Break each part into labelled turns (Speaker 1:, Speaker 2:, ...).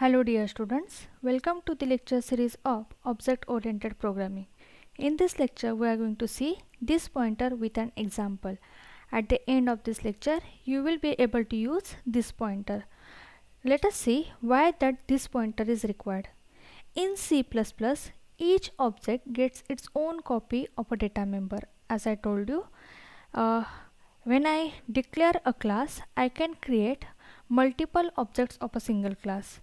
Speaker 1: Hello dear students, welcome to the lecture series of Object-Oriented Programming. In this lecture we are going to see this pointer with an example. At the end of this lecture you will be able to use this pointer. Let us see why this pointer is required. In C++, each object gets its own copy of a data member. As I told you, uh, when I declare a class, I can create multiple objects of a single class.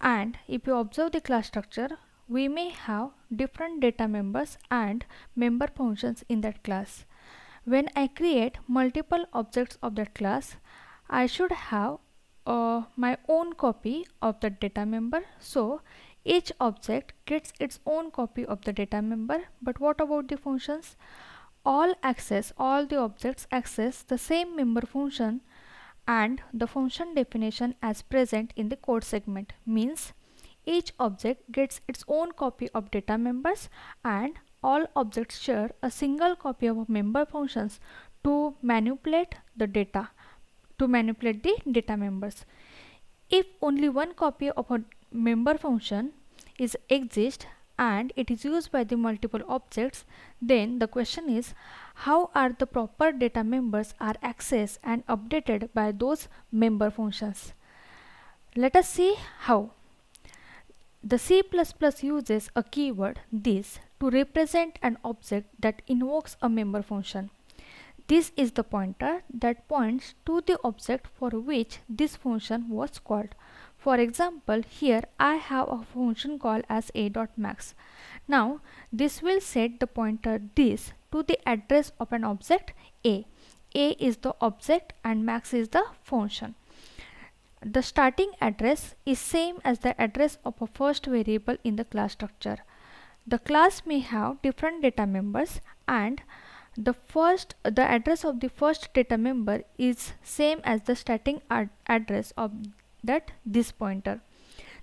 Speaker 1: And if you observe the class structure, we may have different data members and member functions in that class. When I create multiple objects of that class, I should have my own copy of the data member. So each object gets its own copy of the data member. But what about the functions? All the objects access the same member function, and the function definition as present in the code segment means each object gets its own copy of data members and all objects share a single copy of member functions to manipulate the data members. If only one copy of a member function exists and it is used by the multiple objects, then the question is how are the proper data members are accessed and updated by those member functions. Let us see how. The C++ uses a keyword this to represent an object that invokes a member function. This is the pointer that points to the object for which this function was called. For example, here I have a function called as a.max. Now this will set the pointer this to the address of an object a. A is the object and max is the function. The starting address is same as the address of a first variable in the class structure. The class may have different data members and the address of the first data member is same as the starting address of this pointer.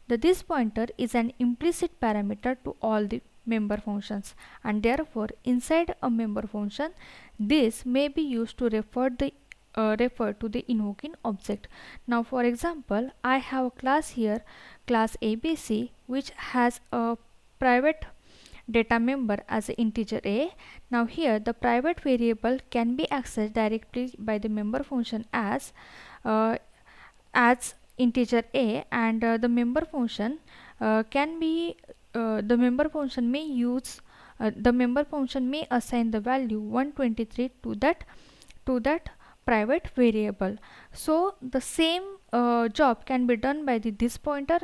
Speaker 1: This pointer is an implicit parameter to all the member functions, and therefore inside a member function this may be used to refer to the invoking object. Now for example, I have a class here, class ABC, which has a private data member as an integer a. Now here the private variable can be accessed directly by the member function as integer a, and the member function may assign the value 123 to that private variable. So the same job can be done by this pointer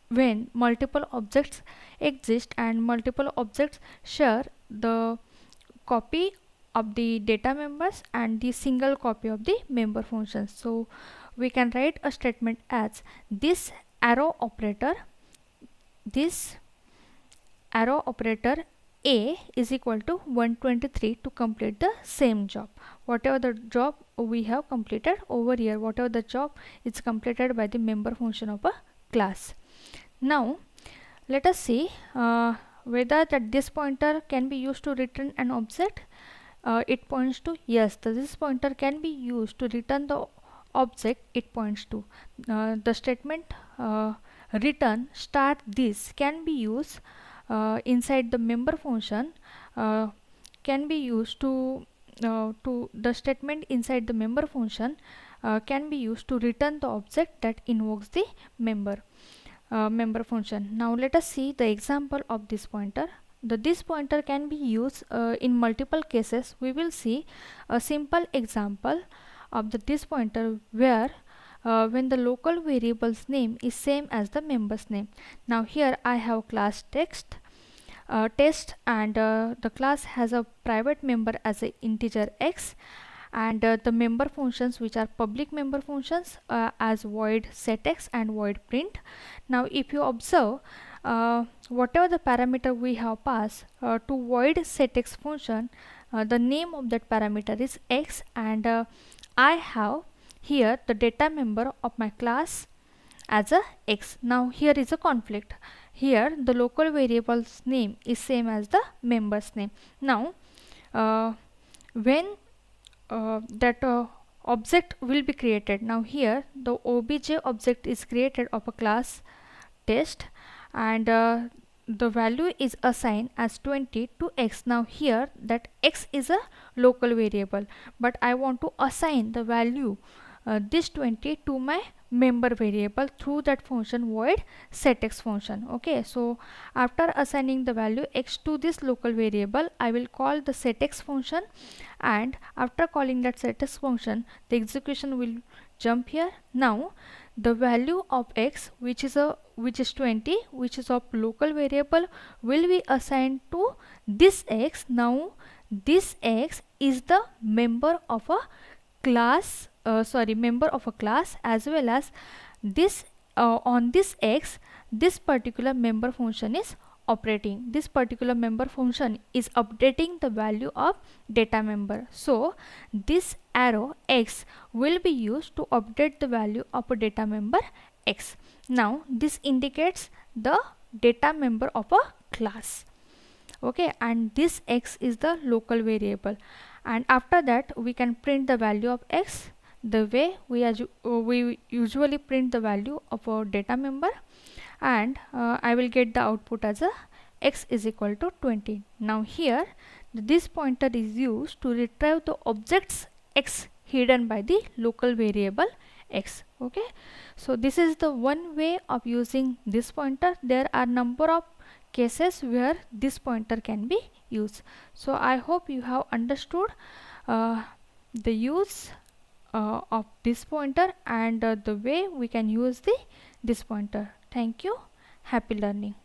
Speaker 1: when multiple objects exist and multiple objects share the copy of the data members and the single copy of the member functions. So we can write a statement as this arrow operator a is equal to 123 to complete the same job. Whatever the job we have completed over here, whatever the job is completed by the member function of a class. Now let us see whether this pointer can be used to return an object. It points to yes, this pointer can be used to return the object it points to. The statement return start this can be used inside the member function, can be used to the statement inside the member function can be used to return the object that invokes the member function. Now let us see the example of this pointer. This pointer can be used in multiple cases. We will see a simple example of this pointer where when the local variable's name is same as the member's name. Now here I have class test and the class has a private member as a integer x, and the member functions which are public member functions as void setx and void print. Now if you observe whatever the parameter we have passed to void setx function, the name of that parameter is x, and I have here the data member of my class as a x. Now here is a conflict. Here the local variable's name is same as the member's name. Now when object will be created. Now here the obj object is created of a class test, and the value is assigned as 20 to x. Now here that x is a local variable, but I want to assign the value this 20 to my member variable through that function void setX function. Okay, so after assigning the value x to this local variable, I will call the setX function, and after calling that setX function, the execution will jump here. Now the value of x, which is 20, which is of local variable, will be assigned to this x. Now this x is the member of a class, member of a class, as well as this on this x, this particular member function is operating. This particular member function is updating the value of data member. So this arrow x will be used to update the value of a data member x. Now this indicates the data member of a class. Okay, and this x is the local variable, and after that we can print the value of x the way we usually print the value of our data member, and I will get the output as a x is equal to 20. Now here this pointer is used to retrieve the objects x hidden by the local variable x. Okay, so this is the one way of using this pointer. There are number of cases where this pointer can be used. So I hope you have understood the use of this pointer and the way we can use this pointer. Thank you. Happy learning.